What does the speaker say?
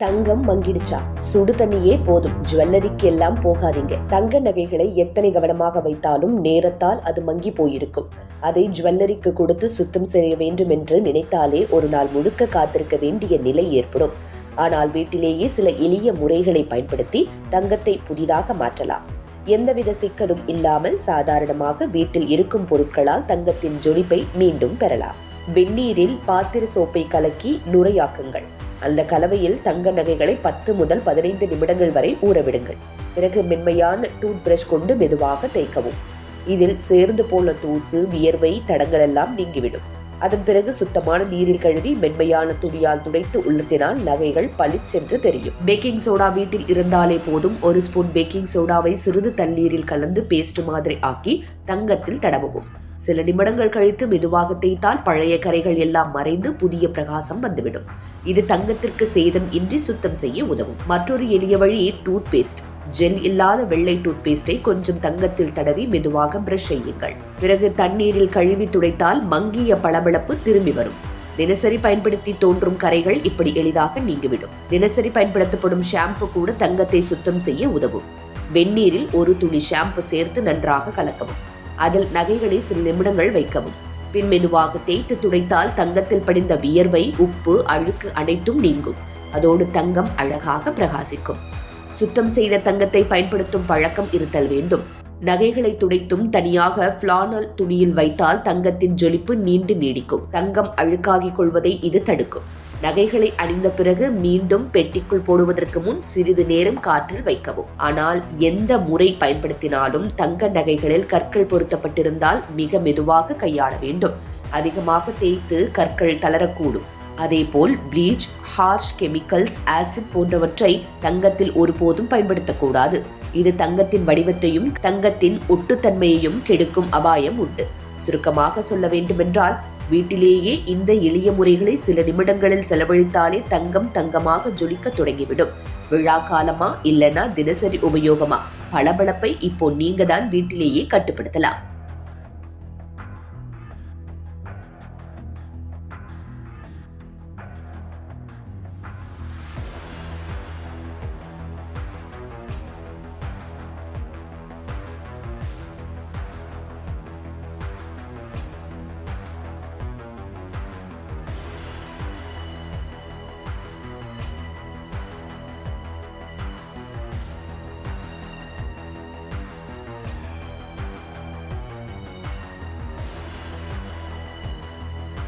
தங்கம் மங்கிடுச்சா? சுடு தண்ணியே போதும், ஜுவல்லரிக்கு எல்லாம் போகாதீங்க. தங்க நகைகளை எத்தனை கவனமாக வைத்தாலும் நேரத்தால் அது மங்கி போயிருக்கும். அதை ஜுவல்லரிக்கு கொடுத்து சுத்தம் செய்ய வேண்டும் என்று நினைத்தாலே ஒரு நாள் முழுக்க காத்திருக்க வேண்டிய நிலை ஏற்படும். ஆனால் வீட்டிலேயே சில எளிய முறைகளை பயன்படுத்தி தங்கத்தை புதிதாக மாற்றலாம். எந்தவித சிக்கலும் இல்லாமல் சாதாரணமாக வீட்டில் இருக்கும் பொருட்களால் தங்கத்தின் ஜொலிப்பை மீண்டும் பெறலாம். வெந்நீரில் பாத்திர சோப்பை கலக்கி நுரையாக்குங்கள். அந்த கலவையில் தங்க நகைகளை 10 முதல் 15 நிமிடங்கள் வரை ஊறவிடுங்கள். பிறகு மென்மையான டூத் பிரஷ் கொண்டு மெதுவாக தேய்க்கவும். இதில் சேர்ந்து போன தூசு, வியர்வை தடங்கள் எல்லாம் நீங்கிவிடும். அதன் பிறகு சுத்தமான நீரில் கழுவி மென்மையான துணியால் துடைத்து உலர்த்தினால் நகைகள் பளிச்சென்று தெரியும். பேக்கிங் சோடா வீட்டில் இருந்தாலே போதும். 1 ஸ்பூன் பேக்கிங் சோடாவை சிறிது தண்ணீரில் கலந்து பேஸ்ட் மாதிரி ஆக்கி தங்கத்தில் தடவவும். சில நிமிடங்கள் கழித்து மெதுவாக தேய்த்தால் பழைய கரைகள் எல்லாம் மறைந்து புதிய பிரகாசம் வந்துவிடும். இது தங்கத்திற்கு சேதம் இன்றி சுத்தம் செய்ய உதவும். மற்றொரு எளிய வழி டூத் பேஸ்ட். ஜெல் இல்லாத வெள்ளை டூத் பேஸ்டை கொஞ்சம் தங்கத்தில் தடவி மெதுவாக பிரஷ் செய்யுங்கள். பிறகு தண்ணீரில் கழுவி துடைத்தால் மங்கிய பளபளப்பு திரும்பி வரும். தினசரி பயன்படுத்தி தோன்றும் கரைகள் இப்படி எளிதாக நீங்கிவிடும். தினசரி பயன்படுத்தப்படும் ஷாம்பு கூட தங்கத்தை சுத்தம் செய்ய உதவும். வெந்நீரில் 1 துளி ஷாம்பு சேர்த்து நன்றாக கலக்கவும். அதில் நகைகளை சில நிமிடங்கள் வைக்கவும். பின் மெதுவாக தேய்த்து துடைத்தால் தங்கத்தில் படிந்த வியர்வை, உப்பு, அழுக்கு அனைத்தும் நீங்கும். அதோடு தங்கம் அழகாக பிரகாசிக்கும். சுத்தம் செய்த தங்கத்தை பயன்படுத்தும் பழக்கம் இருத்தல் வேண்டும். நகைகளை துடைத்தும் தனியாக ஃபிளானல் துணியில் வைத்தால் தங்கத்தின் ஜொலிப்பு நீண்டு நீடிக்கும். தங்கம் அழுக்காகிக் கொள்வதை இது தடுக்கும். நகைகளை அணிந்த பிறகு மீண்டும் பெட்டிக்குள் போடுவதற்கு முன் சிறிது நேரம் காற்றில் வைக்கவும். ஆனால் எந்த முறை பயன்படுத்தினாலும் தங்க நகைகளில் கற்கள் பொருத்தப்பட்டிருந்தால் மிக மெதுவாக கையாள வேண்டும். அதிகமாக தேய்த்து கற்கள் தளரக்கூடும். அதேபோல் ப்ளீச், ஹார்ஷ் கெமிக்கல்ஸ், ஆசிட் போன்றவற்றை தங்கத்தில் ஒருபோதும் பயன்படுத்தக்கூடாது. இது தங்கத்தின் வடிவத்தையும் தங்கத்தின் ஒட்டுத்தன்மையையும் கெடுக்கும் அபாயம் உண்டு. சுருக்கமாக சொல்ல வேண்டுமென்றால், வீட்டிலேயே இந்த எளிய முறைகளை சில நிமிடங்களில் செலவழித்தாலே தங்கம் தங்கமாக ஜொலிக்க தொடங்கிவிடும். விழா காலமா இல்லனா தினசரி உபயோகமா, பளபளப்பை இப்போ நீங்க தான் வீட்டிலேயே கட்டுப்படுத்தலாம்.